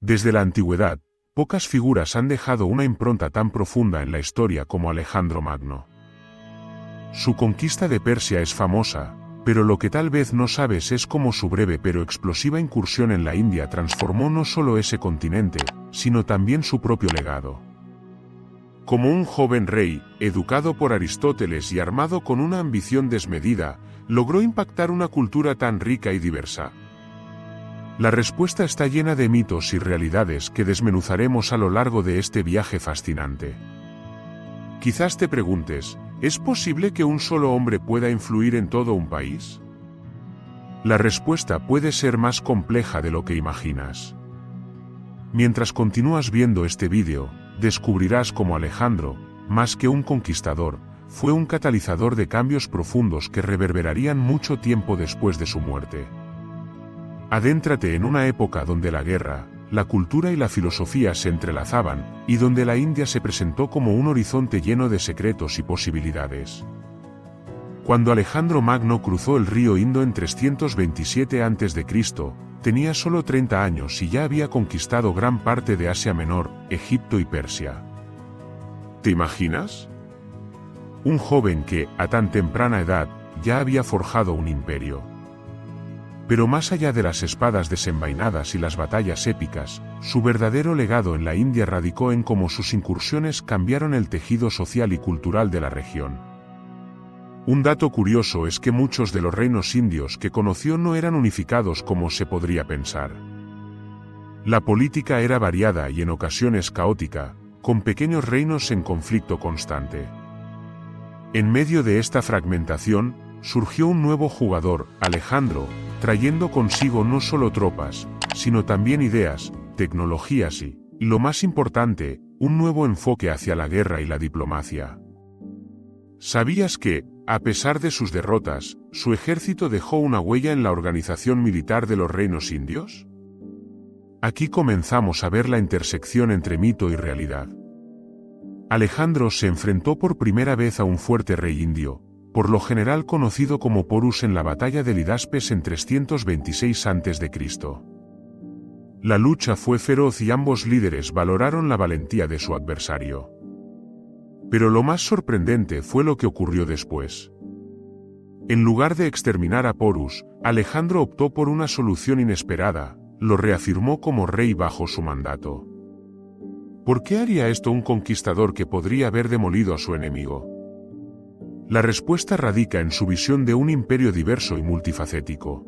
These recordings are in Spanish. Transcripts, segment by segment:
Desde la antigüedad, pocas figuras han dejado una impronta tan profunda en la historia como Alejandro Magno. Su conquista de Persia es famosa, pero lo que tal vez no sabes es cómo su breve pero explosiva incursión en la India transformó no solo ese continente, sino también su propio legado. Como un joven rey, educado por Aristóteles y armado con una ambición desmedida, logró impactar una cultura tan rica y diversa. La respuesta está llena de mitos y realidades que desmenuzaremos a lo largo de este viaje fascinante. Quizás te preguntes, ¿es posible que un solo hombre pueda influir en todo un país? La respuesta puede ser más compleja de lo que imaginas. Mientras continúas viendo este vídeo, descubrirás cómo Alejandro, más que un conquistador, fue un catalizador de cambios profundos que reverberarían mucho tiempo después de su muerte. Adéntrate en una época donde la guerra, la cultura y la filosofía se entrelazaban, y donde la India se presentó como un horizonte lleno de secretos y posibilidades. Cuando Alejandro Magno cruzó el río Indo en 327 a.C., tenía solo 30 años y ya había conquistado gran parte de Asia Menor, Egipto y Persia. ¿Te imaginas? Un joven que, a tan temprana edad, ya había forjado un imperio. Pero más allá de las espadas desenvainadas y las batallas épicas, su verdadero legado en la India radicó en cómo sus incursiones cambiaron el tejido social y cultural de la región. Un dato curioso es que muchos de los reinos indios que conoció no eran unificados como se podría pensar. La política era variada y en ocasiones caótica, con pequeños reinos en conflicto constante. En medio de esta fragmentación, surgió un nuevo jugador, Alejandro, trayendo consigo no solo tropas, sino también ideas, tecnologías y, lo más importante, un nuevo enfoque hacia la guerra y la diplomacia. ¿Sabías que, a pesar de sus derrotas, su ejército dejó una huella en la organización militar de los reinos indios? Aquí comenzamos a ver la intersección entre mito y realidad. Alejandro se enfrentó por primera vez a un fuerte rey indio, por lo general conocido como Porus en la batalla de Lidaspes en 326 a.C. La lucha fue feroz y ambos líderes valoraron la valentía de su adversario. Pero lo más sorprendente fue lo que ocurrió después. En lugar de exterminar a Porus, Alejandro optó por una solución inesperada, lo reafirmó como rey bajo su mandato. ¿Por qué haría esto un conquistador que podría haber demolido a su enemigo? La respuesta radica en su visión de un imperio diverso y multifacético.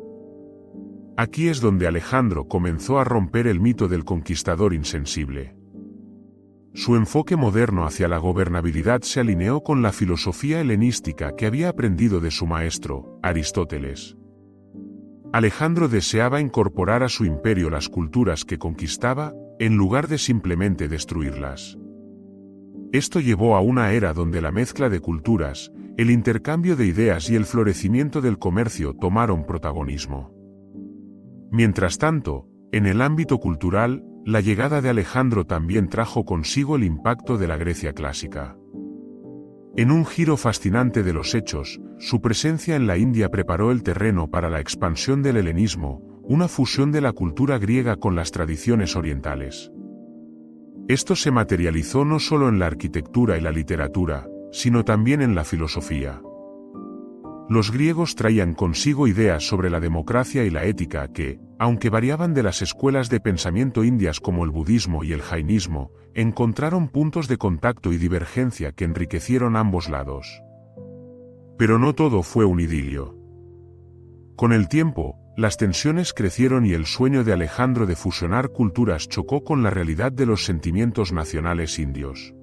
Aquí es donde Alejandro comenzó a romper el mito del conquistador insensible. Su enfoque moderno hacia la gobernabilidad se alineó con la filosofía helenística que había aprendido de su maestro, Aristóteles. Alejandro deseaba incorporar a su imperio las culturas que conquistaba, en lugar de simplemente destruirlas. Esto llevó a una era donde la mezcla de culturas, el intercambio de ideas y el florecimiento del comercio tomaron protagonismo. Mientras tanto, en el ámbito cultural, la llegada de Alejandro también trajo consigo el impacto de la Grecia clásica. En un giro fascinante de los hechos, su presencia en la India preparó el terreno para la expansión del helenismo, una fusión de la cultura griega con las tradiciones orientales. Esto se materializó no solo en la arquitectura y la literatura, sino también en la filosofía. Los griegos traían consigo ideas sobre la democracia y la ética que, aunque variaban de las escuelas de pensamiento indias como el budismo y el jainismo, encontraron puntos de contacto y divergencia que enriquecieron ambos lados. Pero no todo fue un idilio. Con el tiempo, las tensiones crecieron y el sueño de Alejandro de fusionar culturas chocó con la realidad de los sentimientos nacionales indios.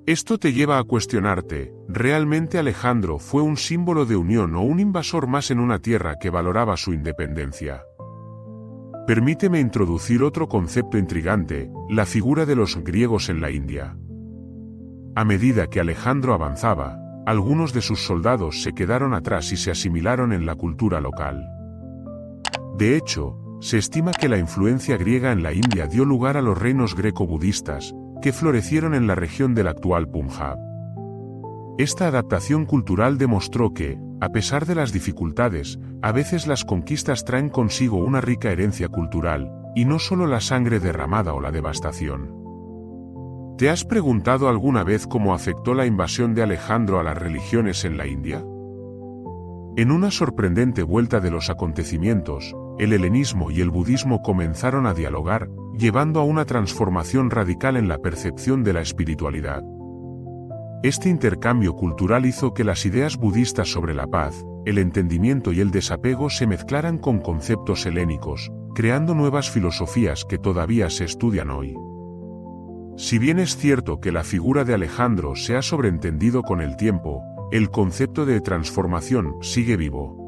Esto te lleva a cuestionarte, ¿realmente Alejandro fue un símbolo de unión o un invasor más en una tierra que valoraba su independencia? Permíteme introducir otro concepto intrigante, la figura de los griegos en la India. A medida que Alejandro avanzaba, algunos de sus soldados se quedaron atrás y se asimilaron en la cultura local. De hecho, se estima que la influencia griega en la India dio lugar a los reinos greco-budistas, que florecieron en la región del actual Punjab. Esta adaptación cultural demostró que, a pesar de las dificultades, a veces las conquistas traen consigo una rica herencia cultural, y no solo la sangre derramada o la devastación. ¿Te has preguntado alguna vez cómo afectó la invasión de Alejandro a las religiones en la India? En una sorprendente vuelta de los acontecimientos, el helenismo y el budismo comenzaron a dialogar, llevando a una transformación radical en la percepción de la espiritualidad. Este intercambio cultural hizo que las ideas budistas sobre la paz, el entendimiento y el desapego se mezclaran con conceptos helénicos, creando nuevas filosofías que todavía se estudian hoy. Si bien es cierto que la figura de Alejandro se ha sobreentendido con el tiempo, el concepto de transformación sigue vivo.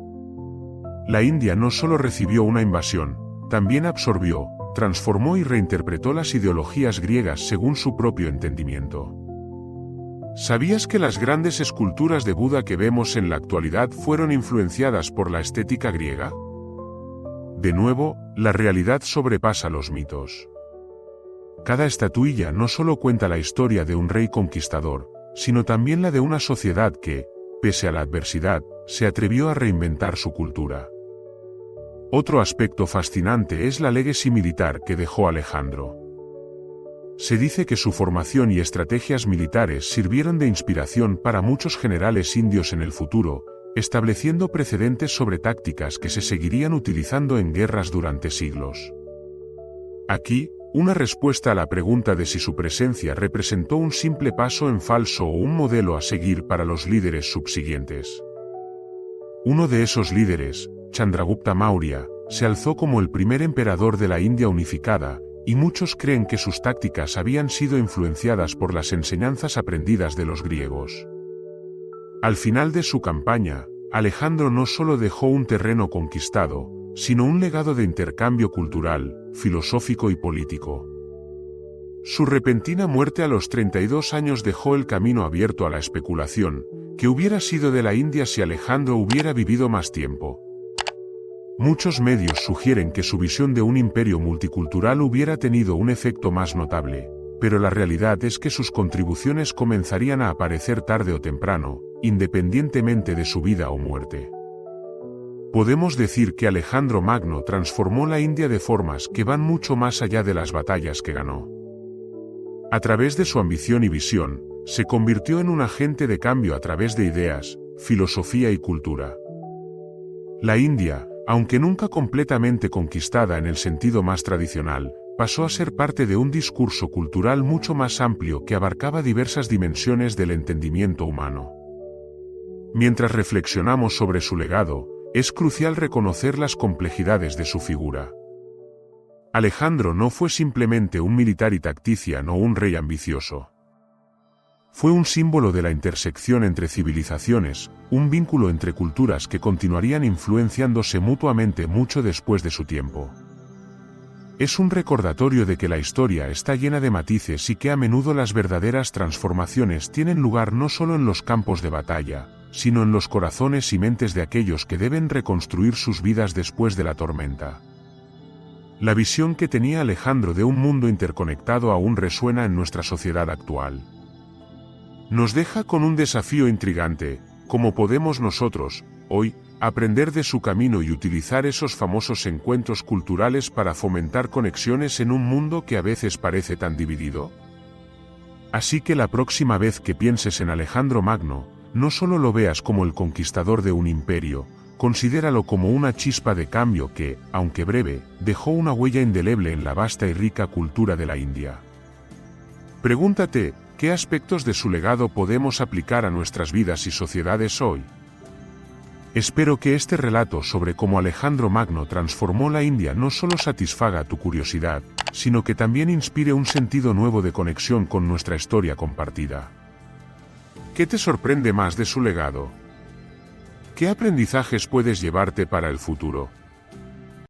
La India no solo recibió una invasión, también absorbió, transformó y reinterpretó las ideologías griegas según su propio entendimiento. ¿Sabías que las grandes esculturas de Buda que vemos en la actualidad fueron influenciadas por la estética griega? De nuevo, la realidad sobrepasa los mitos. Cada estatuilla no solo cuenta la historia de un rey conquistador, sino también la de una sociedad que, pese a la adversidad, se atrevió a reinventar su cultura. Otro aspecto fascinante es la legacy militar que dejó Alejandro. Se dice que su formación y estrategias militares sirvieron de inspiración para muchos generales indios en el futuro, estableciendo precedentes sobre tácticas que se seguirían utilizando en guerras durante siglos. Aquí, una respuesta a la pregunta de si su presencia representó un simple paso en falso o un modelo a seguir para los líderes subsiguientes. Uno de esos líderes, Chandragupta Maurya, se alzó como el primer emperador de la India unificada, y muchos creen que sus tácticas habían sido influenciadas por las enseñanzas aprendidas de los griegos. Al final de su campaña, Alejandro no solo dejó un terreno conquistado, sino un legado de intercambio cultural, filosófico y político. Su repentina muerte a los 32 años dejó el camino abierto a la especulación, que hubiera sido de la India si Alejandro hubiera vivido más tiempo. Muchos medios sugieren que su visión de un imperio multicultural hubiera tenido un efecto más notable, pero la realidad es que sus contribuciones comenzarían a aparecer tarde o temprano, independientemente de su vida o muerte. Podemos decir que Alejandro Magno transformó la India de formas que van mucho más allá de las batallas que ganó. A través de su ambición y visión, se convirtió en un agente de cambio a través de ideas, filosofía y cultura. La India, aunque nunca completamente conquistada en el sentido más tradicional, pasó a ser parte de un discurso cultural mucho más amplio que abarcaba diversas dimensiones del entendimiento humano. Mientras reflexionamos sobre su legado, es crucial reconocer las complejidades de su figura. Alejandro no fue simplemente un militar y tactician o un rey ambicioso. Fue un símbolo de la intersección entre civilizaciones, un vínculo entre culturas que continuarían influenciándose mutuamente mucho después de su tiempo. Es un recordatorio de que la historia está llena de matices y que a menudo las verdaderas transformaciones tienen lugar no solo en los campos de batalla, sino en los corazones y mentes de aquellos que deben reconstruir sus vidas después de la tormenta. La visión que tenía Alejandro de un mundo interconectado aún resuena en nuestra sociedad actual. Nos deja con un desafío intrigante: ¿cómo podemos nosotros, hoy, aprender de su camino y utilizar esos famosos encuentros culturales para fomentar conexiones en un mundo que a veces parece tan dividido? Así que la próxima vez que pienses en Alejandro Magno, no solo lo veas como el conquistador de un imperio, considéralo como una chispa de cambio que, aunque breve, dejó una huella indeleble en la vasta y rica cultura de la India. Pregúntate, ¿qué aspectos de su legado podemos aplicar a nuestras vidas y sociedades hoy? Espero que este relato sobre cómo Alejandro Magno transformó la India no solo satisfaga tu curiosidad, sino que también inspire un sentido nuevo de conexión con nuestra historia compartida. ¿Qué te sorprende más de su legado? ¿Qué aprendizajes puedes llevarte para el futuro?